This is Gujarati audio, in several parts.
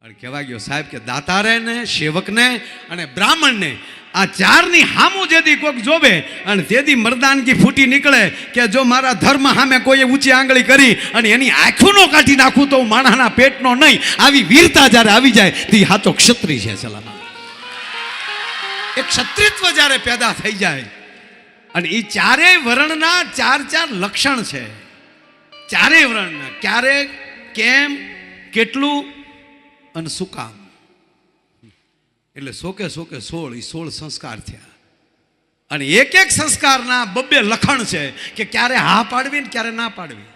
અને કહેવા ગયો સાહેબ કે દાતારેને, સેવકને અને બ્રાહ્મણને આ ચારની હામું જેથી કોઈક જોવે અને તેથી મરદાનગી ફૂટી નીકળે કે જો મારા ધર્મ સામે કોઈએ ઊંચી આંગળી કરી અને એની આંખોનો કાઢી નાખું તો હું માણસના પેટનો નહીં, આવી વીરતા જ્યારે આવી જાય તો એ સાચો ક્ષત્રિય છે. સલામત એક ક્ષત્રિત્વ જ્યારે પેદા થઈ જાય અને એ ચારેય વર્ણના ચાર લક્ષણ છે. ચારેય વર્ણના ક્યારે, કેમ, કેટલું અને શું કામ. એટલે 16 એ 16 સંસ્કાર થયા. અને એક સંસ્કારના બબ્બે લખણ છે કે ક્યારે હા પાડવી ને ક્યારે ના પાડવી,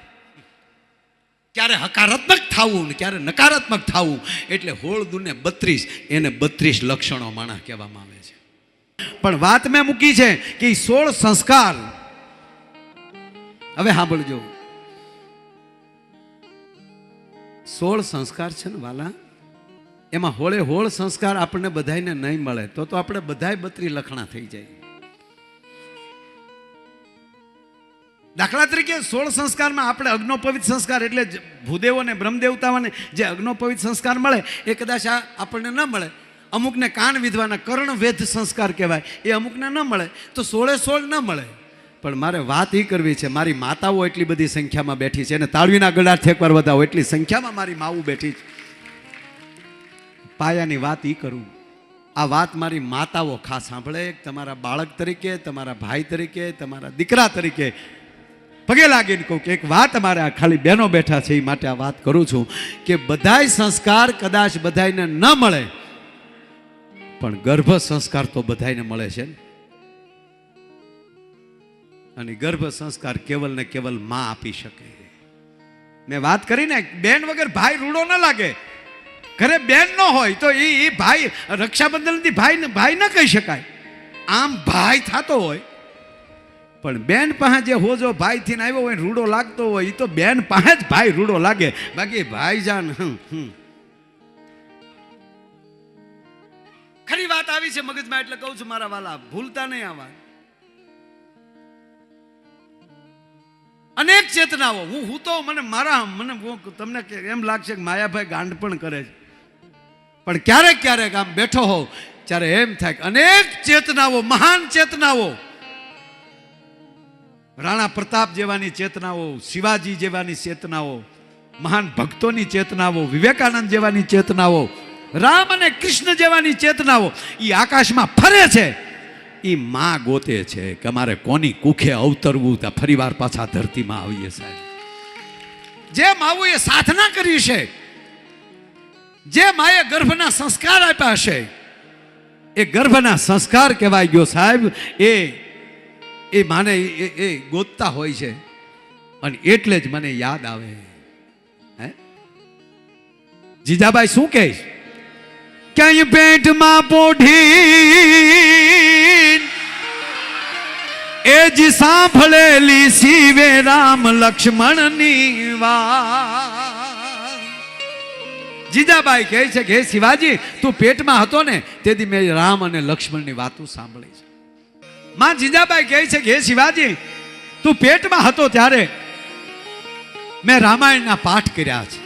ક્યારે હકારાત્મક થવું ને ક્યારે નકારાત્મક થવું. એટલે 16 દુને 32, એને 32 લક્ષણો માણસ કહેવામાં આવે છે. પણ વાત મેં મૂકી છે કે 16 સંસ્કાર, હવે સાંભળજો, 16 સંસ્કાર છે ને વાલા, એમાં 16 સંસ્કાર આપણને બધાને નહીં મળે તો આપણે બધાય 32 લખણા થઈ જાય. દાખલા તરીકે 16 સંસ્કારમાં આપણે અગ્નોપવિત સંસ્કાર એટલે ભૂદેવોને બ્રહ્મદેવતાઓને જે અગ્નોપવિત સંસ્કાર મળે એ કદાચ આપણને ન મળે. અમુકને કાન વિધવાના કર્ણવેધ સંસ્કાર કહેવાય, એ અમુકને ન મળે, તો 16 ન મળે. પણ મારે વાત એ કરવી છે, મારી માતાઓ એટલી બધી સંખ્યામાં બેઠી છે અને તાળવીના ગળાથી એકવાર વધાવો એટલી સંખ્યામાં મારી માવું બેઠી છે. પાયાની વાત એ કરું, આ વાત મારી માતાઓ ખાસ સાંભળે. તમારા બાળક તરીકે, તમારા ભાઈ તરીકે, તમારા દીકરા તરીકે પગે લાગીને કહું કે એક વાત અમારે આ ખાલી બહેનો બેઠા છે એ માટે આ વાત કરું છું કે બધાય સંસ્કાર કદાચ બધાને ન મળે પણ ગર્ભ સંસ્કાર તો બધાને મળે છે. અને ગર્ભ સંસ્કાર કેવલ ને કેવલ માં આપી શકે. મેં વાત કરી ને, બેન વગર ભાઈ રૂડો ન લાગે. ઘરે બેન ન હોય તો એ ભાઈ રક્ષાબંધનથી ભાઈ ન કહી શકાય. આમ ભાઈ થતો હોય પણ બેન પાસે જે હોજો ભાઈ થઈને આવ્યો હોય રૂડો લાગતો હોય એ તો બેન પાસે જ ભાઈ રૂડો લાગે. બાકી ભાઈ જાન ખરી વાત આવી છે મગજમાં એટલે કહું છું મારા વાલા, ભૂલતા નહીં આ વાત. અનેક ચેતનાઓ હું તો મને તમને એમ લાગશે કે માયાભાઈ ગાંડ પણ કરે છે, પણ ક્યારેક ક્યારેક આમ બેઠો હોઉં ત્યારે એમ થાય કે અનેક ચેતનાઓ, મહાન ચેતનાઓ, રાણા પ્રતાપ જેવાની ચેતનાઓ, શિવાજી જેવાની ચેતનાઓ, મહાન ભક્તોની ચેતનાઓ, વિવેકાનંદ જેવાની ચેતનાઓ, રામ અને કૃષ્ણ જેવાની ચેતનાઓ એ આકાશમાં ફરે છે. એ માં ગોતે છે કે અમારે કોની કુખે અવતરવું, ત્યાં ફરીવાર પાછા ધરતીમાં આવીએ સાહેબ. જે માવું એ સાધના કરી છે, જે માએ ગર્ભના સંસ્કાર આપ્યા છે એ ગર્ભના સંસ્કાર કહેવાય ગયો સાહેબ. એ માને એ ગોતતા હોય છે અને એટલે જ મને યાદ આવે. હે જીજાબાઈ શું કહે છે? ક્યાંય પેટમાં પોઢી એ જ સાંભળેલી શિવે રામ લક્ષ્મણની વાત. જીજાબાઈ કહે છે કે હે શિવાજી, તું પેટમાં હતો ને તેથી મેં રામ અને લક્ષ્મણની વાતો સાંભળી છે. માં જીજાબાઈ કહે છે કે હે શિવાજી, તું પેટમાં હતો ત્યારે મેં રામાયણના પાઠ કર્યા છે.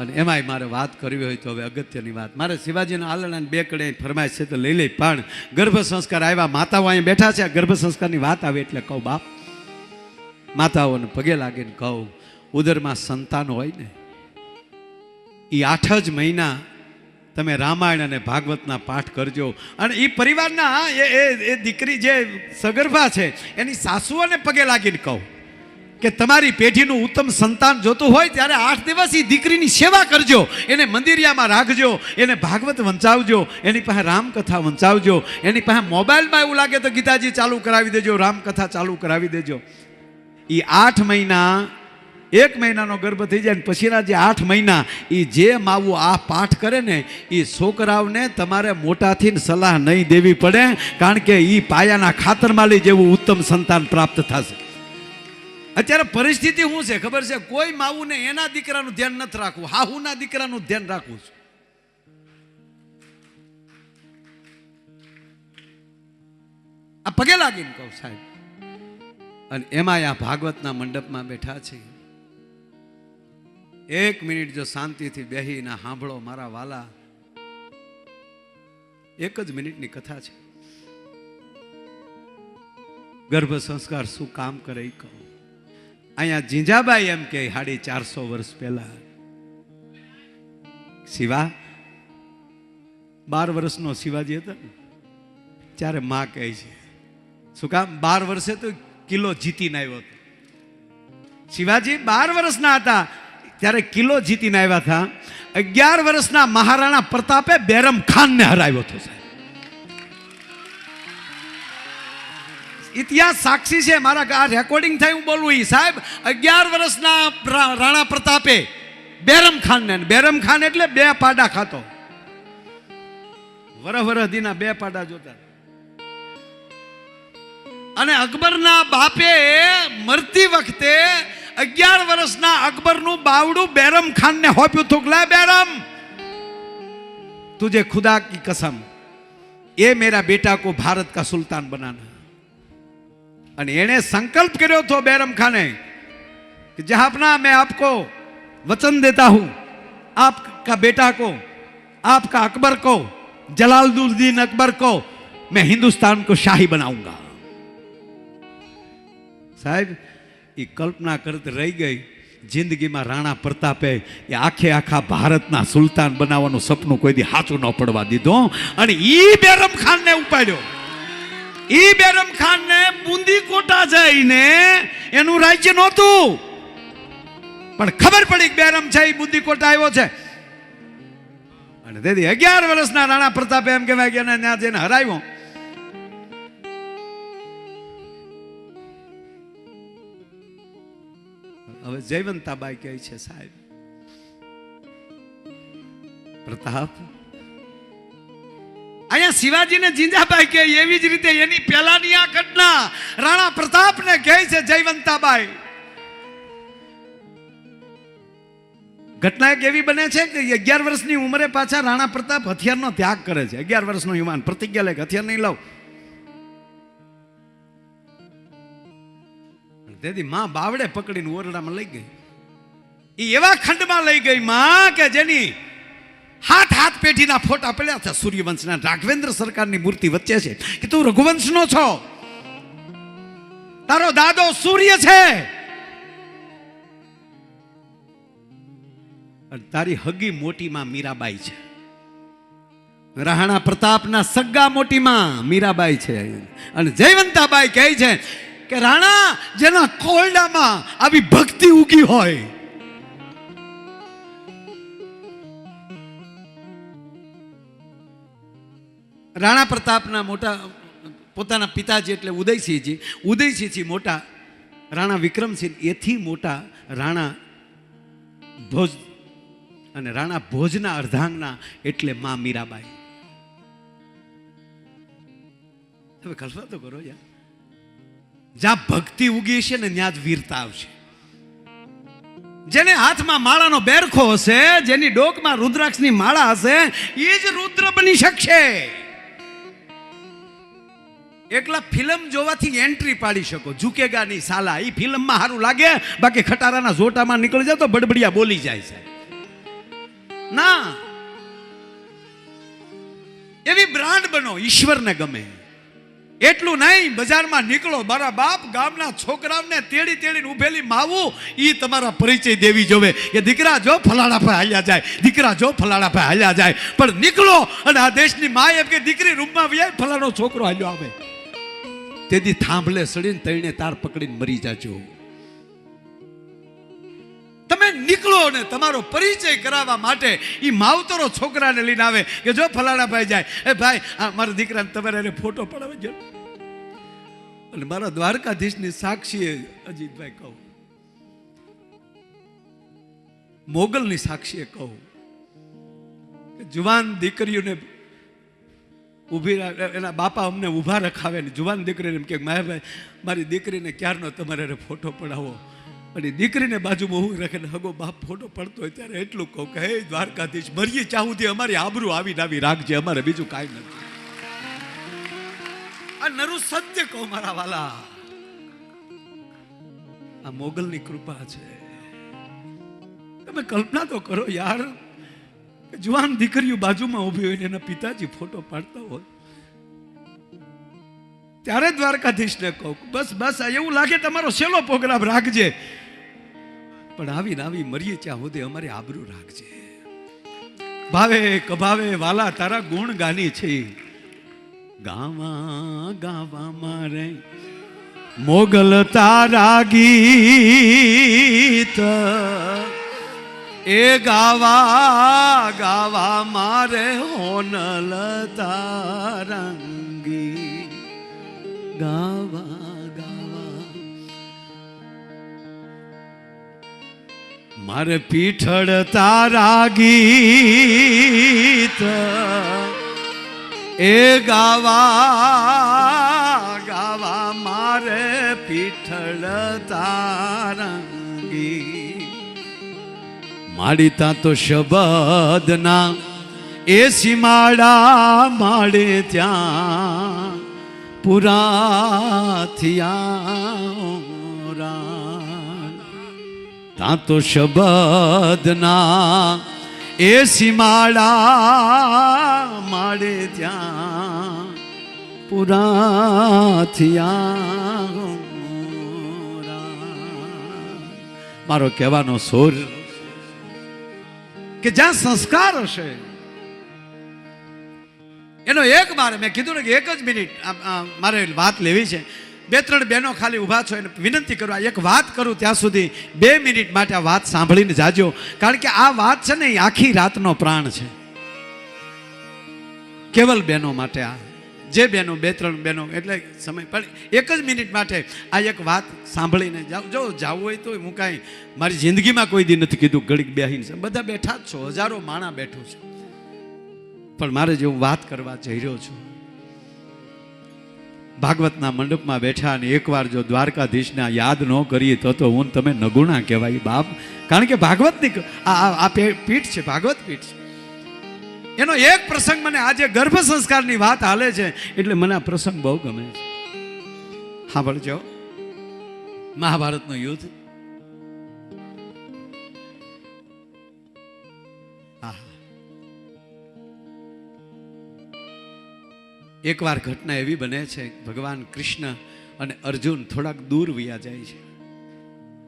અને એમાંય મારે વાત કરવી હોય તો હવે અગત્યની વાત, મારે શિવાજીના આલણાને 2 કડે ફરમાઈશ છે તો લઈ લઈ. પણ ગર્ભ સંસ્કાર આવ્યા, માતાઓ અહીં બેઠા છે, ગર્ભ સંસ્કારની વાત આવે એટલે કહું બાપ, માતાઓને પગે લાગીને કહું, ઉદરમાં સંતાન હોય ને એ 8 જ મહિના તમે રામાયણ અને ભાગવતના પાઠ કરજો. અને એ પરિવારના એ દીકરી જે સગર્ભા છે એની સાસુઓને પગે લાગીને કહું કે તમારી પેઢીનું ઉત્તમ સંતાન જોતું હોય ત્યારે 8 દિવસ એ દીકરીની સેવા કરજો, એને મંદિરિયામાં રાખજો, એને ભાગવત વંચાવજો, એની પાસે રામકથા વંચાવજો. એની પાસે મોબાઈલમાં એવું લાગે તો ગીતાજી ચાલુ કરાવી દેજો, રામકથા ચાલુ કરાવી દેજો. એ 8 મહિના, 1 મહિનાનો ગર્ભ થઈ જાય ને પછીના જે 8 મહિના એ જે માવું આ પાઠ કરે ને એ છોકરાઓને તમારે મોટાથી સલાહ નહીં દેવી પડે, કારણ કે એ પાયાના ખાતરમાલી જેવું ઉત્તમ સંતાન પ્રાપ્ત થશે. અત્યારે પરિસ્થિતિ શું છે ખબર છે? કોઈ માવુને એના દીકરાનું ધ્યાન નથી રાખવું, હાહુના દીકરાનું ધ્યાન રાખવું છે. આ પગે લાગીને કહું સાહેબ. અને એમાં આ ભાગવતના મંડપમાં બેઠા છે એક મિનિટ જો શાંતિથી બેહીને સાંભળો મારા વાલા, એક જ મિનિટની કથા છે. ગર્ભ સંસ્કાર શું કામ કરે એ કહું. અહીંયા જીંજાબાઈ એમ કે 450 વર્ષ પહેલા શિવા 12 વર્ષનો શિવાજી હતો ને, ત્યારે માં કહે છે શું કામ 12 વર્ષે તો કિલો જીતીને આવ્યો હતો. શિવાજી 12 વર્ષના હતા ત્યારે કિલો જીતીને આવ્યા હતા. 11 વર્ષના મહારાણા પ્રતાપે બેરમ ખાનને હરાવ્યો હતો. સાહેબ ઇતિહાસ સાક્ષી છે, મારા આ રેકોર્ડિંગ થઈ હું બોલું એ. સાહેબ 11 વર્ષના રાણા પ્રતાપે બેરમ ખાનને, બેરમ ખાન એટલે 2 પાડા ખાતો, વરહદીના 2 પાડા જોતા. અને અકબરના બાપે મરતી વખતે 11 વર્ષના અકબરનું બાવડું બેરમ ખાનને હોપ્યું હતું. લે બેરમ, तुझे खुदा की कसम ये मेरा बेटा को भारत का सुल्तान बनाना. અને એણે સંકલ્પ કર્યો હતો બેરમ ખાને कि जहापना मैं आपको वचन देता हूं, आपका बेटा को, आपका अकबर को, जलालुद्दीन अकबर को मैं हिंदुस्तान को शाही बनाऊंगा. साहब ये कल्पना करते रही गई जिंदगीમાં રાણા પ્રતાપે એ આખા ભારતના સુલતાન બનાવવાનું સપનું કોઈ દી હાચું ન પડવા દીધું. અને ઈ બેરમ ખાનને ઉપાડ્યો. ઈ બેરમ ખાનને બુંદી કોટા જઈને એનું રાજ્ય નહોતું, પણ ખબર પડી કે બેરમ છે એ બુંદી કોટા આવ્યો છે. અને તેથી 11 વર્ષના રાણા પ્રતાપે એમ કહેવાય કે એને ત્યાં જઈને હરાવ્યો. હવે જયવંતાબાઈ કહે છે સાહેબ પ્રતાપ, અહીંયા શિવાજીને જીંજાબાઈ કહે એવી જ રીતે એની પહેલાની આ ઘટના રાણા પ્રતાપને કહે છે જયવંતાબાઈ. ઘટના એક એવી બને છે કે 11 વર્ષની ઉંમરે પાછા રાણા પ્રતાપ હથિયારનો ત્યાગ કરે છે. 11 વર્ષનો યુવાન પ્રતિજ્ઞા લે હથિયાર નહીં લઉં. તેથી માં બાવડે પકડીને ઓરડામાં લઈ ગઈ. એ એવા ખંડમાં લઈ ગઈ માં કે જેની હાથ પેઢીના ફોટા પડ્યા છે. સૂર્યવંશના રાઘવેન્દ્ર સરકારની મૂર્તિ વચ્ચે છે કે તું રઘુવંશનો છો, તારો દાદો સૂર્ય છે, અને તારી હગી મોટી માં મીરાબાઈ છે. રાણા પ્રતાપના સગા મોટી માં મીરાબાઈ છે. અને જયવંતાબાઈ કહે છે કે રાણા જેના કોરડામાં આવી ભક્તિ ઉગી હોય, રાણા પ્રતાપના મોટા પોતાના પિતાજી એટલે ઉદયસિંહજી મોટા રાણા વિક્રમસિંહ, એથી મોટા રાણા ભોજ અને રાણા ભોજના અર્ધાંગના એટલે માં મીરાબાઈ. તમે કલ્પના તો કરો યાર, જ્યાં ભક્તિ ઉગી છે ને ત્યાં જ વીરતા આવશે. જેને હાથમાં માળાનો બેરખો હશે, જેની ડોકમાં રુદ્રાક્ષની માળા હશે, એ જ રુદ્ર બની શકશે. એકલા ફિલ્મ જોવાથી એન્ટ્રી પાડી શકો. ઝુકેગા ની સાલા એ ફિલ્મમાં સારું લાગે, બાકી ખટારાના જોટામાં નીકળી જાય તો બડબડિયા બોલી જાય છે. ના, એવી બ્રાન્ડ બનો, ઈશ્વરને ગમે. એટલું નહીં, બજારમાં નીકળો, મારા બાપ ગામના છોકરાઓને તેડીને ઉભેલી માવું ઈ તમારા પરિચય દેવી જોવે કે દીકરા જો ફલાણા ભાઈ હાલ્યા જાય, દીકરા જો ફલાણા ભાઈ હાલ્યા જાય. પણ નીકળો અને આ દેશની મા એમ કે દીકરી રૂમમાં વ્યાય ફલાણો છોકરો હાલ્યો આવે, તેથી થાંભલે સડીને તઈને તાર પકડીને મરી જાજો. તમે નીકળો ને તમારો પરિચય કરાવવા માટે ઈ માવતરો છોકરાને લઈને આવે કે જો ફલાણા ભાઈ જાય, એ ભાઈ મારા દીકરાને તમારે એને ફોટો પડાવી જો. અને મારા દ્વારકાધીશની સાક્ષીએ અજીતભાઈ કહું, મોગલની સાક્ષીએ કહું કે જુવાન દીકરીઓને ઊભી એના બાપા અમને ઊભા રખાવે ને જુવાન દીકરીને એમ કે માયાભાઈ મારી દીકરીને ક્યારનો તમારે ફોટો પડાવો. અને દીકરીને બાજુમાં હું રાખે ને હગો બાપ ફોટો પડતો હોય ત્યારે એટલું કહું કે હે દ્વારકાધીશ, મરીએ ચાહુથી અમારી આબરૂ આવી રાખજે, અમારે બીજું કાંઈ નથી. આ નરું સત્ય કહું મારા વાલા, આ મોગલની કૃપા છે. તમે કલ્પના તો કરો યાર, જુવાન દીકરીઓ બાજુમાં ઊભી હોય ને એના પિતાજી ફોટો પાડતા હોય, ત્યારે દ્વારકાધીશને કહું બસ બસ એવું લાગે તમારો છેલ્લો પ્રોગ્રામ રાખજે, પણ આવીને આવી મરીએ ત્યાં સુધી અમારી આબરૂ રાખજે. ભાવે કભાવે વાલા તારા ગુણ ગાની છે, ગાવા ગાવા મારે મોગલ તારા ગીત, એ ગાવા ગાવા મારે હોનલ તારંગી, ગાવા ગાવા મારે પીઠળ તારા ગીત, એ ગાવા ગાવા મારે પીઠળ તારંગી. માડી તા તો શબદના એ સીમાડા માડે ત્યાં પૂરા થયા, તા તો શબદના એ સીમાડા માડે ત્યાં પૂરા થયા. મારો કહેવાનો સોર કે જ્યાં સંસ્કાર હશે એનો એક વાર મેં કીધું ને કે એક જ મિનિટ મારે વાત લેવી છે. બે ત્રણ બહેનો ખાલી ઊભા છો એને વિનંતી કરવા એક વાત કરું ત્યાં સુધી 2 મિનિટ માટે આ વાત સાંભળીને જાજો, કારણ કે આ વાત છે ને એ આખી રાતનો પ્રાણ છે. કેવલ બહેનો માટે આ જે બહેનો 2-3 બહેનો એટલે સમય પણ એક જ મિનિટ માટે આ એક વાત સાંભળીને જાઓ. જો જાવું હોય તો હું કાંઈ મારી જિંદગીમાં કોઈ દી નથી કીધું ઘડીક બેહીને, બધા બેઠા જ છો, હજારો માણા બેઠું છે, પણ મારે જે હું વાત કરવા જઈ રહ્યો છું, ભાગવતના મંડપમાં બેઠા અને એકવાર જો દ્વારકાધીશને યાદ ન કરીએ તો હું તમે નગુણા કહેવાય બાપ, કારણ કે ભાગવતની આ પીઠ છે, ભાગવત પીઠ છે. એનો એક પ્રસંગ મને આજે ગર્ભ સંસ્કારની વાત હાલે છે એટલે મને આ પ્રસંગ બહુ ગમે છે. સાંભળજો, મહાભારતનું યુદ્ધ, એકવાર ઘટના એવી બને છે, ભગવાન કૃષ્ણ અને અર્જુન થોડાક દૂર વયા જાય છે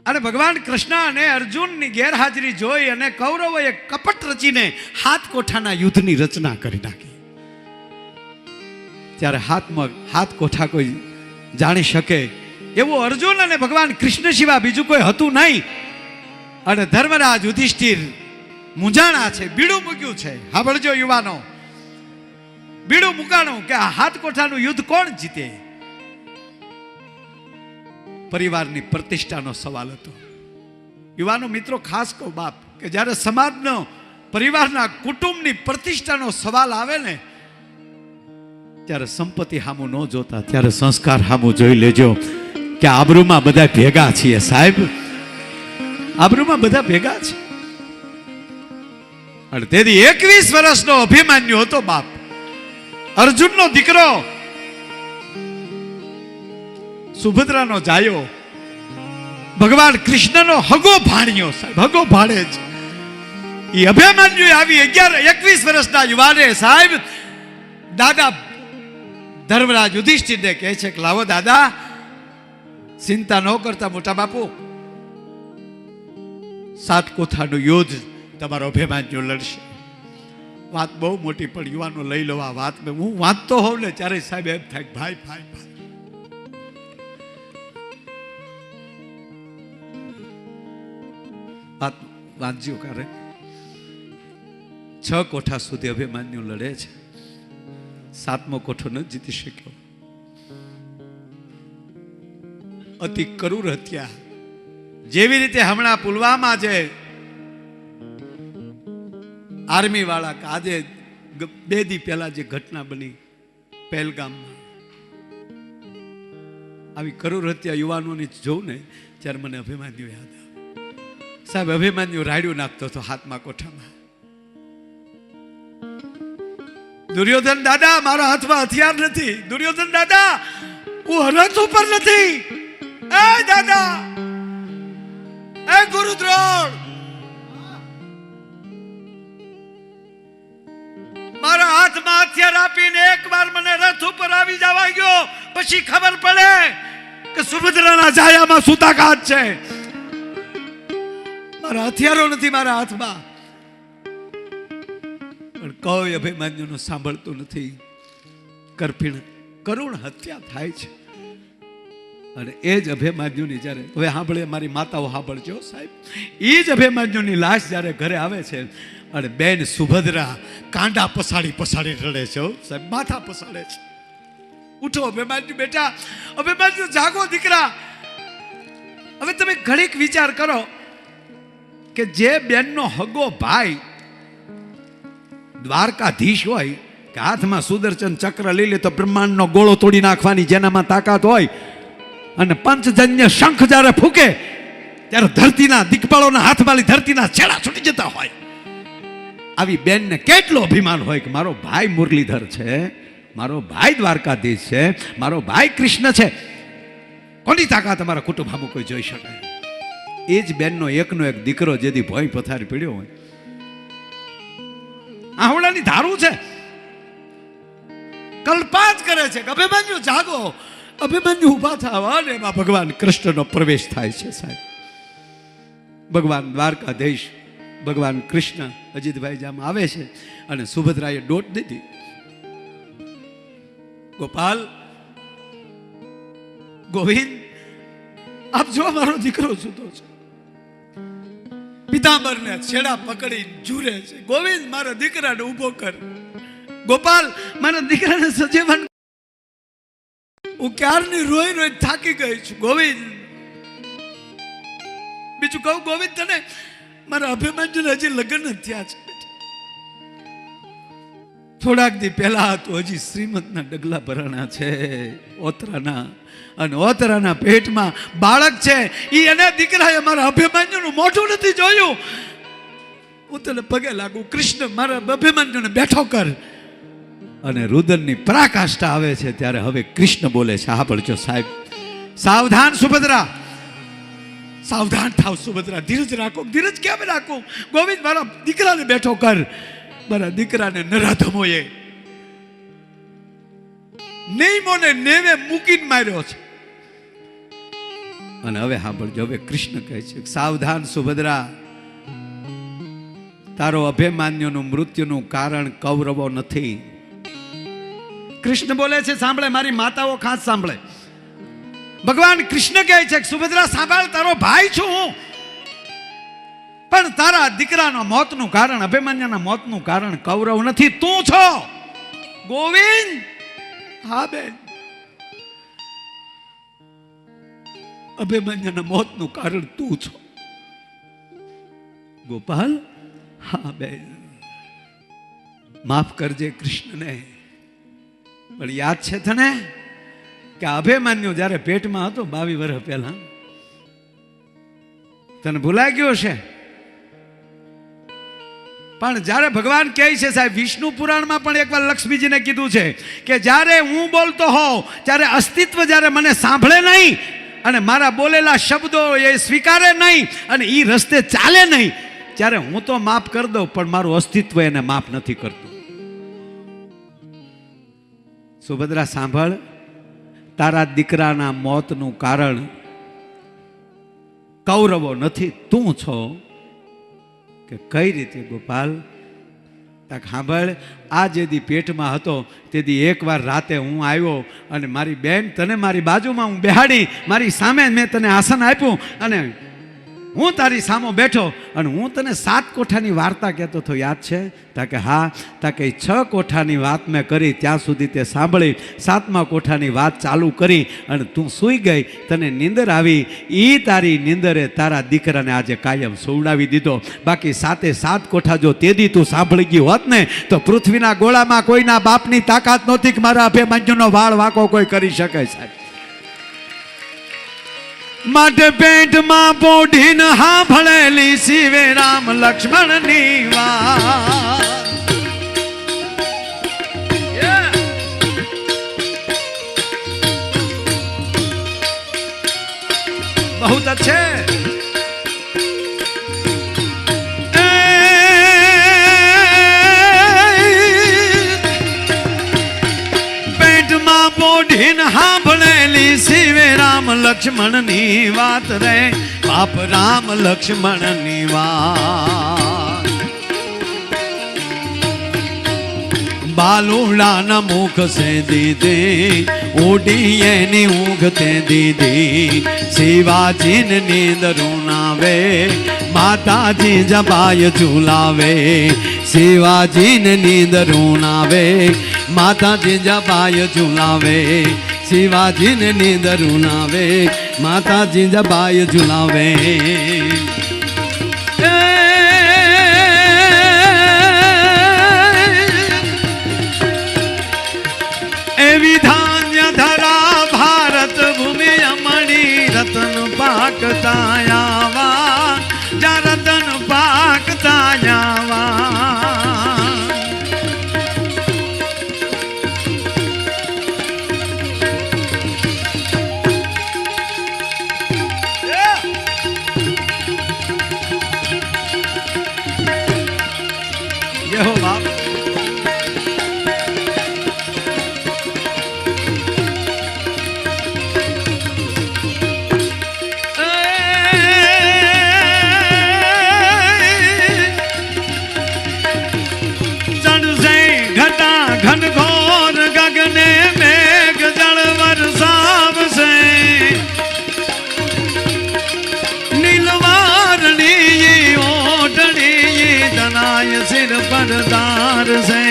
અને ભગવાન કૃષ્ણ અને અર્જુનની ગેરહાજરી જોઈ અને કૌરવોએ કપટ રચીને હાથકોઠાના યુદ્ધની રચના કરી નાખી. ત્યારે હાથકોઠા કોઈ જાણી શકે એવું અર્જુન અને ભગવાન કૃષ્ણ સિવાય બીજું કોઈ હતું નહીં. અને ધર્મરાજ યુધિષ્ઠિર મૂંઝાણા છે, બીડું મૂક્યું છે. સાંભળજો યુવાનો, બીડું મુકાણું કે આ હાથકોઠાનું યુદ્ધ કોણ જીતે. પરિવારની પ્રતિષ્ઠાનો સવાલ હતો. યુવાનો મિત્રો ખાસ કહો બાપ કે જ્યારે સમાજનો પરિવારના કુટુંબની પ્રતિષ્ઠાનો સવાલ આવે ને ત્યારે સંપત્તિ સામું ન જોતા, ત્યારે સંસ્કાર સામું જોઈ લેજો કે આબરૂમાં બધા ભેગા છીએ સાહેબ, આબરૂમાં બધા ભેગા છે. અને તેથી 21 વર્ષનો અભિમાન્યુ હતો બાપ, અર્જુનનો દીકરો, સુભદ્રાનો જાયો, ભગવાન કૃષ્ણનો હગો ભાણ્યો સાહેબ, હગો ભાણે છે. એ અભિમાન્યુ આવી 21 વર્ષના યુવાને સાહેબ દાદા ધર્મરાજ યુધિષ્ઠિરને કહે છે કે લાવો દાદા, ચિંતા ન કરતા મોટા બાપુ, સાતકોઠાનું યુદ્ધ તમારો અભિમાન્યુ લડશે. વાત બહુ મોટી પણ યુવાનો લઈ લો આ વાત. હું વાંચતો હોઉં ને ત્યારે સાહેબ એમ થાય ભાઈ ભાઈ ભાઈ. વાત વાંચજો કરે 6 કોઠા સુધી અભિમાન્યુ લડે છે, 7મો કોઠો ન જીતી શક્યો. અતિ કરુર હત્યા, જેવી રીતે હમણાં પુલવામા જે આર્મી વાળા આજે 2 દી પહેલા જે ઘટના બની પહેલગામમાં, આવી કરુર હત્યા યુવાનોની જોઉં ને ત્યારે મને અભિમાન્યુ યાદ આવે. સાહેબ અભિમાન્યુ રાડ્યું નાખતો હતો હાથમાં કોઠામાં. દુર્યોધન દાદા મારા હાથમાં હથિયાર નથી, દુર્યોધન દાદા હું રથ ઉપર નથી, એ દાદા, એ ગુરુદ્રોણ, હાથમાં હથિયાર આપીને એકવાર મને રથ ઉપર આવી જવા ગયો, પછી ખબર પડે કે સુભદ્રાના જાયામાં સૂતાઘાત છે. મારા હથિયારો નથી મારા હાથમાં. પણ કોઈ અભિમન્યુનું સાંભળતું નથી. કરુણ હત્યા થાય છે. અને એ જ અભિમન્યુની જ્યારે, હવે સાંભળે મારી માતાઓ સાંભળજો સાહેબ, એ જ અભિમન્યુની લાશ જ્યારે ઘરે આવે છે અને બેન સુભદ્રા કાંડા પસાડી પસાડી રડે છે સાહેબ, માથા પસાડે છે. ઉઠો અભિમન્યુ બેટા, અભિમન્યુ જાગો દીકરા. હવે તમે ઘડીક વિચાર કરો કે જે બેનનો હગો ભાઈ દ્વારકાધીશ હોય કે હાથમાં સુદર્શન ચક્ર લઈ લે તો બ્રહ્માંડનો ગોળો તોડી નાખવાની જેનામાં તાકાત હોય, અને પંચજન્ય શંખ જ્યારે ફૂકે ત્યારે ધરતીના દિગ્પાળોના હાથમાં ધરતીના છેડા છૂટી જતા હોય, આવી બેનને કેટલો અભિમાન હોય કે મારો ભાઈ મુરલીધર છે, મારો ભાઈ દ્વારકાધીશ છે, મારો ભાઈ કૃષ્ણ છે. કોની તાકાત અમારા કુટુંબમાં કોઈ જોઈ શકે? એ જ બેનનો એકનો એક દીકરો જેથી ભોય પથારી પડ્યો હોય, આહુડાની ધારું છે, કલ્પાત કરે છે કે અભિમન્યુ જાગો, અભિમન્યુ ઉભા થવા, અને એમાં ભગવાન કૃષ્ણનો પ્રવેશ થાય છે સાહેબ. ભગવાન દ્વારકાધીશ, ભગવાન કૃષ્ણ અજીતભાઈ જામ આવે છે અને સુભદ્રાએ દોટ દીધી. ગોપાલ, ગોવિંદ, આપ જો મારો દીકરો સૂતો છે. પિતાંબરને છેડા પકડી ઝૂરે છે. ગોવિંદ, મારા દીકરાને ઊભો કર. ગોપાલ, મારા દીકરાને સજીવન. હું ક્યારની રોઈ રોઈ થાકી ગઈ છું. ગોવિંદ, બીજું કહું ગોવિંદ તને, મારા અભિમન્યુને હજી લગ્ન જ થયા છે. થોડાક દી પહેલા તો હજી શ્રીમંતના ડગલા ભરાણા છે ઓતરાના, અને ઓતરાના પેટમાં બાળક છે. ઈ એને દીકરાએ મારા અભિમન્યુનું મોઢું નથી જોયું. હું તને પગે લાગુ, કૃષ્ણ મારા અભિમન્યુને બેઠો કર. અને રુદનની પરાકાષ્ઠા આવે છે ત્યારે હવે કૃષ્ણ બોલે છે. હા પડજો સાહેબ, સાવધાન સુભદ્રા, સાવધાન થાવ સુભદ્રા, ધીરજ રાખો. ધીરજ કેમ રાખું ગોવિંદ? મારા દીકરાને બેઠો કર. મારા દીકરાને નરાધમોએ નેમોને નેવે મૂકીને માર્યો છે. અને હવે સાંભળજો, હવે કૃષ્ણ કહે છે સાવધાન સુભદ્રા, તારો અભિમન્યુનું મૃત્યુનું કારણ કૌરવો નથી. કૃષ્ણ બોલે છે, સાંભળે મારી માતાઓ ખાસ સાંભળે. ભગવાન કૃષ્ણ કહે છે સુભદ્રા સાંભળ, તારો ભાઈ છું હું, પણ તારા દીકરાના મોતનું કારણ, અભિમન્યુના મોતનું કારણ કૌરવ નથી, તું છો. ગોવિંદ, હા બેન, અભિમન્યુના મોતનું કારણ તું છો. ગોપાલ, હા બેન, માફ કરજે કૃષ્ણને. પણ યાદ છે તને કે અભિમન્યુ જ્યારે પેટમાં હતો 22 વર્ષ પહેલા, તને ભૂલાઈ ગયો છે? પણ જ્યારે ભગવાન કહે છે સાહેબ, વિષ્ણુ પુરાણમાં પણ એકવાર લક્ષ્મીજીને કીધું છે કે જ્યારે હું બોલતો હોઉં ત્યારે અસ્તિત્વ જ્યારે મને સાંભળે નહીં અને મારા બોલેલા શબ્દો એ સ્વીકારે નહીં અને એ રસ્તે ચાલે નહીં, ત્યારે હું તો માફ કરી દઉં પણ મારું અસ્તિત્વ એને માફ નથી કરતું. સુભદ્રા સાંભળ, તારા દીકરાના મોતનું કારણ કૌરવો નથી, તું છો. કે કઈ રીતે ગોપાલ? તાક સાંભળ, આ જે દી પેટમાં હતો તે દી એકવાર રાતે હું આવ્યો અને મારી બેન તને મારી બાજુમાં હું બેહાડી, મારી સામે મેં તને આસન આપ્યું અને હું તારી સામે બેઠો અને હું તને 7 કોઠાની વાર્તા કહેતો હતો, યાદ છે? તાકે હા. તાકે 6 કોઠાની વાત મેં કરી ત્યાં સુધી તે સાંભળી, 7મા કોઠાની વાત ચાલુ કરી અને તું સૂઈ ગઈ, તને નીંદર આવી. એ તારી નીંદરે તારા દીકરાને આજે કાયમ સુવડાવી દીધો. બાકી 7 કોઠા જો તેદી તું સાંભળી ગયું હોત ને તો પૃથ્વીના ગોળામાં કોઈના બાપની તાકાત નહોતી કે મારા અભિમન્યુનો વાળ વાંકો કોઈ કરી શકે સાહેબ. માટે પેટમાં પોઢીને સાંભળેલી શિવે રામ લક્ષ્મણની વાત. બહુ અચ્છે. લક્ષ્મણની વાત રે, બાપ રામ લક્ષ્મણની વાત. બાલુડાના મુખ સે દીધી, ઉડી એની ઊંઘ તે દીધી. શિવાજીને નીંદરું નાવે, માતાજી જબાય ઝુલાવે. શિવાજીને નીંદરું નાવે, માતાજી જબાય ઝુલાવે. શિવાજીને નીંદરું નાવે, માતાજી જબાય ઝુલાવે. એવી ધાન્ય ધરા ભારત ભૂમિ અમણી, રતન પાકતા આવા, જા રતન પાકતા આવા. યહો બાપ. घनघोर गगने मेघ जल वर्षावसे, नीलवारणी ओढ़नी दनाय सिर पर दार से.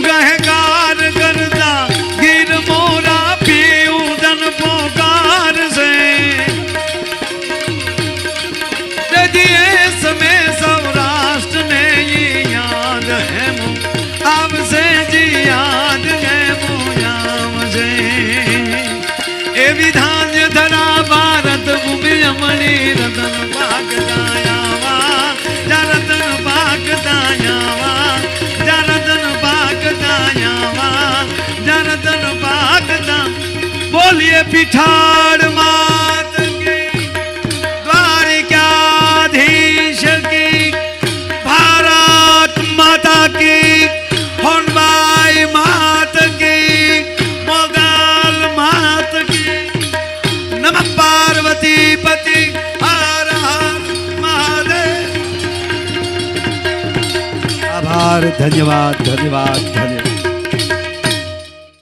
गहकार करता गिर मोरा पीऊ जन पोकार से. में सौराष्ट्र में ये याद है मु, अब से जी याद है मुझाम से. ए विधान धरा भारत भूमि अमणी, रतन पाकता आवा, जा रतन पाकता आवा, जा रतन पाकता आवा, जा रतन पाकता. बोलिए पिठाड़ मात की, द्वारिकाधीश की, भारत माता की, हनुमाई मात की, मोगल मात की. नमः पार्वती पति, हर हर महादेव. आभार, धन्यवाद धन्यवाद धन्यवाद.